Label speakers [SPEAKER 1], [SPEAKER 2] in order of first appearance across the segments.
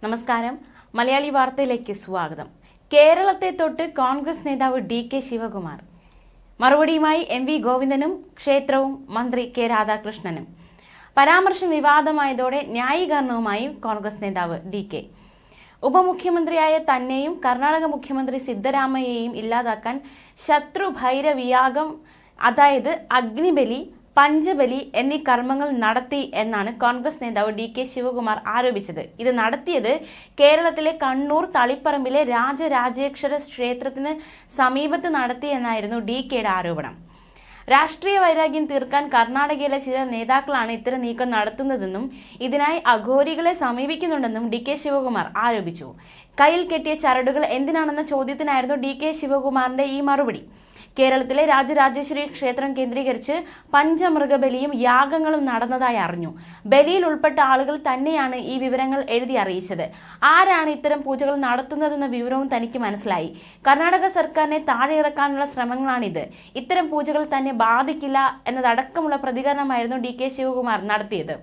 [SPEAKER 1] നമസ്കാരം. മലയാളി വാർത്തയിലേക്ക് സ്വാഗതം. കേരളത്തെ തൊട്ട് കോൺഗ്രസ് നേതാവ് ഡി.കെ. ശിവകുമാർ. മറുപടിയുമായി എം.വി. ഗോവിന്ദനും ക്ഷേത്രവും മന്ത്രി കെ. രാധാകൃഷ്ണനും. പരാമർശം വിവാദമായതോടെ ന്യായീകരണവുമായി കോൺഗ്രസ് നേതാവ് ഡി.കെ. ഉപമുഖ്യമന്ത്രിയായ തന്നെയും കർണാടക മുഖ്യമന്ത്രി സിദ്ധരാമയ്യയെയും ഇല്ലാതാക്കാൻ ശത്രുഭൈരവിയാഗം, അതായത് അഗ്നിബലി, പഞ്ചബലി എന്നീ കർമ്മങ്ങൾ നടത്തി എന്നാണ് കോൺഗ്രസ് നേതാവ് ഡി.കെ. ശിവകുമാർ ആരോപിച്ചത്. ഇത് നടത്തിയത് കേരളത്തിലെ കണ്ണൂർ തളിപ്പറമ്പിലെ രാജരാജേശ്വര ക്ഷേത്രത്തിന് സമീപത്ത് നടത്തിയെന്നായിരുന്നു ഡി.കെയുടെ ആരോപണം. രാഷ്ട്രീയ വൈരാഗ്യം തീർക്കാൻ കർണാടകയിലെ ചില നേതാക്കളാണ് ഇത്തരം നീക്കം നടത്തുന്നതെന്നും ഇതിനായി അഘോരികളെ സമീപിക്കുന്നുണ്ടെന്നും ഡി.കെ. ശിവകുമാർ ആരോപിച്ചു. കയ്യിൽ കെട്ടിയ ചരടുകൾ എന്തിനാണെന്ന ചോദ്യത്തിനായിരുന്നു ഡി.കെ. ശിവകുമാറിന്റെ ഈ മറുപടി. കേരളത്തിലെ രാജരാജേശ്വരി ക്ഷേത്രം കേന്ദ്രീകരിച്ച് പഞ്ചമൃഗബലിയും യാഗങ്ങളും നടന്നതായി അറിഞ്ഞു. ബലിയിൽ ഉൾപ്പെട്ട ആളുകൾ തന്നെയാണ് ഈ വിവരങ്ങൾ എഴുതി അറിയിച്ചത്. ആരാണ് ഇത്തരം പൂജകൾ നടത്തുന്നതെന്ന വിവരവും തനിക്ക് മനസ്സിലായി. കർണാടക സർക്കാരിനെ താഴെയിറക്കാനുള്ള ശ്രമങ്ങളാണിത്. ഇത്തരം പൂജകൾ തന്നെ ബാധിക്കില്ല എന്നതടക്കമുള്ള പ്രതികരണമായിരുന്നു ഡി.കെ. ശിവകുമാർ നടത്തിയത്.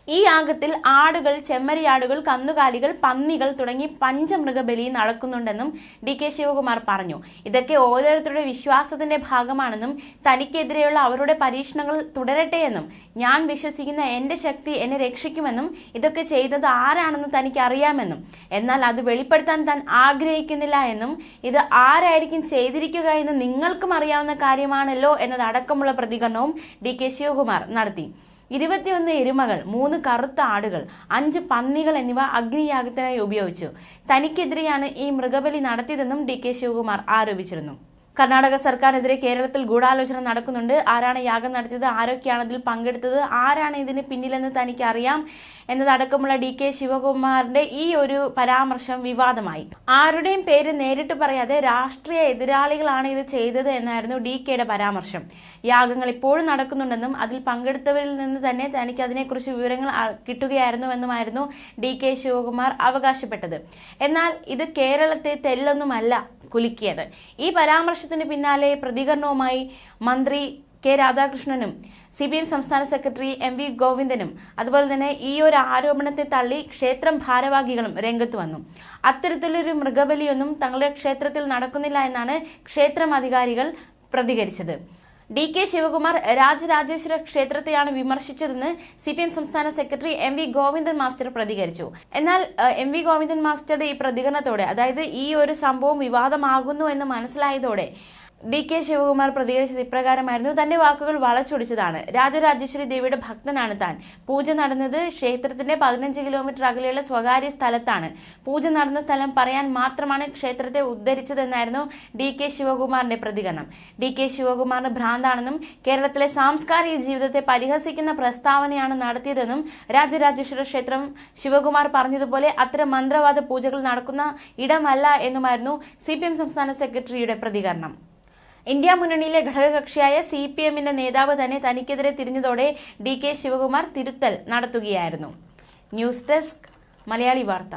[SPEAKER 1] ഈ യാഗത്തിൽ ആടുകൾ, ചെമ്മരിയാടുകൾ, കന്നുകാലികൾ, പന്നികൾ തുടങ്ങി പഞ്ചമൃഗബലി നടക്കുന്നുണ്ടെന്നും ഡി.കെ. ശിവകുമാർ പറഞ്ഞു. ഇതൊക്കെ ഓരോരുത്തരുടെ വിശ്വാസത്തിന്റെ ഭാഗമാണെന്നും തനിക്കെതിരെയുള്ള അവരുടെ പരീക്ഷണങ്ങൾ തുടരട്ടെയെന്നും ഞാൻ വിശ്വസിക്കുന്ന എന്റെ ശക്തി എന്നെ രക്ഷിക്കുമെന്നും ഇതൊക്കെ ചെയ്തത് ആരാണെന്ന് തനിക്ക് അറിയാമെന്നും എന്നാൽ അത് വെളിപ്പെടുത്താൻ താൻ ആഗ്രഹിക്കുന്നില്ല എന്നും ഇത് ആരായിരിക്കും ചെയ്തിരിക്കുക എന്ന് നിങ്ങൾക്കും അറിയാവുന്ന കാര്യമാണല്ലോ എന്നതടക്കമുള്ള പ്രതികരണവും ഡി.കെ. ശിവകുമാർ നടത്തി. 21 എരുമകൾ, 3 കറുത്ത ആടുകൾ, 5 പന്നികൾ എന്നിവ അഗ്നിയാഗത്തിനായി ഉപയോഗിച്ചു. തനിക്കെതിരെയാണ് ഈ മൃഗബലി നടത്തിയതെന്നും ഡി.കെ. ശിവകുമാർ ആരോപിച്ചിരുന്നു. കർണാടക സർക്കാരിനെതിരെ കേരളത്തിൽ ഗൂഢാലോചന നടക്കുന്നുണ്ട്. ആരാണ് യാഗം നടത്തിയത്, ആരൊക്കെയാണ് ഇതിൽ പങ്കെടുത്തത്, ആരാണ് ഇതിന് പിന്നിലെന്ന് തനിക്ക് അറിയാം എന്നതടക്കമുള്ള ഡി.കെ. ശിവകുമാറിന്റെ ഈ ഒരു പരാമർശം വിവാദമായി. ആരുടെയും പേര് നേരിട്ട് പറയാതെ രാഷ്ട്രീയ എതിരാളികളാണ് ഇത് ചെയ്തത് എന്നായിരുന്നു ഡി.കെയുടെ പരാമർശം. യാഗങ്ങൾ ഇപ്പോഴും നടക്കുന്നുണ്ടെന്നും അതിൽ പങ്കെടുത്തവരിൽ നിന്ന് തന്നെ തനിക്ക് അതിനെക്കുറിച്ച് വിവരങ്ങൾ കിട്ടുകയായിരുന്നുവെന്നുമായിരുന്നു ഡി.കെ. ശിവകുമാർ അവകാശപ്പെട്ടത്. എന്നാൽ ഇത് കേരളത്തെ തെല്ലൊന്നുമല്ല കുലുക്കിയത്. ഈ പരാമർശത്തിന് പിന്നാലെ പ്രതികരണവുമായി മന്ത്രി കെ. രാധാകൃഷ്ണനും CPM സംസ്ഥാന സെക്രട്ടറി എം.വി. ഗോവിന്ദനും അതുപോലെ തന്നെ ഈ ഒരു ആരോപണത്തെ തള്ളി ക്ഷേത്രം ഭാരവാഹികളും രംഗത്ത് വന്നു. അത്തരത്തിലൊരു മൃഗബലിയൊന്നും തങ്ങളുടെ ക്ഷേത്രത്തിൽ നടക്കുന്നില്ല എന്നാണ് ക്ഷേത്രം അധികാരികൾ പ്രതികരിച്ചത്. ഡി.കെ. ശിവകുമാർ രാജരാജേശ്വര ക്ഷേത്രത്തെയാണ് വിമർശിച്ചതെന്ന് CPM സംസ്ഥാന സെക്രട്ടറി എം.വി. ഗോവിന്ദൻ മാസ്റ്റർ പ്രതികരിച്ചു. എന്നാൽ എം.വി. ഗോവിന്ദൻ മാസ്റ്ററുടെ ഈ പ്രതികരണത്തോടെ, അതായത് ഈ ഒരു സംഭവം വിവാദമാകുന്നു എന്ന് മനസ്സിലായതോടെ ഡി.കെ. ശിവകുമാർ പ്രതികരിച്ചത് ഇപ്രകാരമായിരുന്നു. തന്റെ വാക്കുകൾ വളച്ചൊടിച്ചതാണ്. രാജരാജേശ്വരി ദേവിയുടെ ഭക്തനാണ് താൻ. പൂജ നടന്നത് ക്ഷേത്രത്തിന്റെ 15 കിലോമീറ്റർ അകലെയുള്ള സ്വകാര്യ സ്ഥലത്താണ്. പൂജ നടന്ന സ്ഥലം പറയാൻ മാത്രമാണ് ക്ഷേത്രത്തെ ഉദ്ധരിച്ചതെന്നായിരുന്നു ഡി.കെ. ശിവകുമാറിന്റെ പ്രതികരണം. ഡി.കെ. ശിവകുമാറിന് ഭ്രാന്താണെന്നും കേരളത്തിലെ സാംസ്കാരിക ജീവിതത്തെ പരിഹസിക്കുന്ന പ്രസ്താവനയാണ് നടത്തിയതെന്നും രാജരാജേശ്വര ക്ഷേത്രം ശിവകുമാർ പറഞ്ഞതുപോലെ അത്തരം മന്ത്രവാദ പൂജകൾ നടക്കുന്ന ഇടമല്ല എന്നുമായിരുന്നു CPM സംസ്ഥാന സെക്രട്ടറിയുടെ പ്രതികരണം. ഇന്ത്യ മുന്നണിയിലെ ഘടകകക്ഷിയായ CPMന്റെ നേതാവ് തന്നെ തനിക്കെതിരെ തിരിഞ്ഞതോടെ ഡി.കെ. ശിവകുമാർ തിരുത്തൽ നടത്തുകയായിരുന്നു. ന്യൂസ് ഡെസ്ക്, മലയാളി വാർത്ത.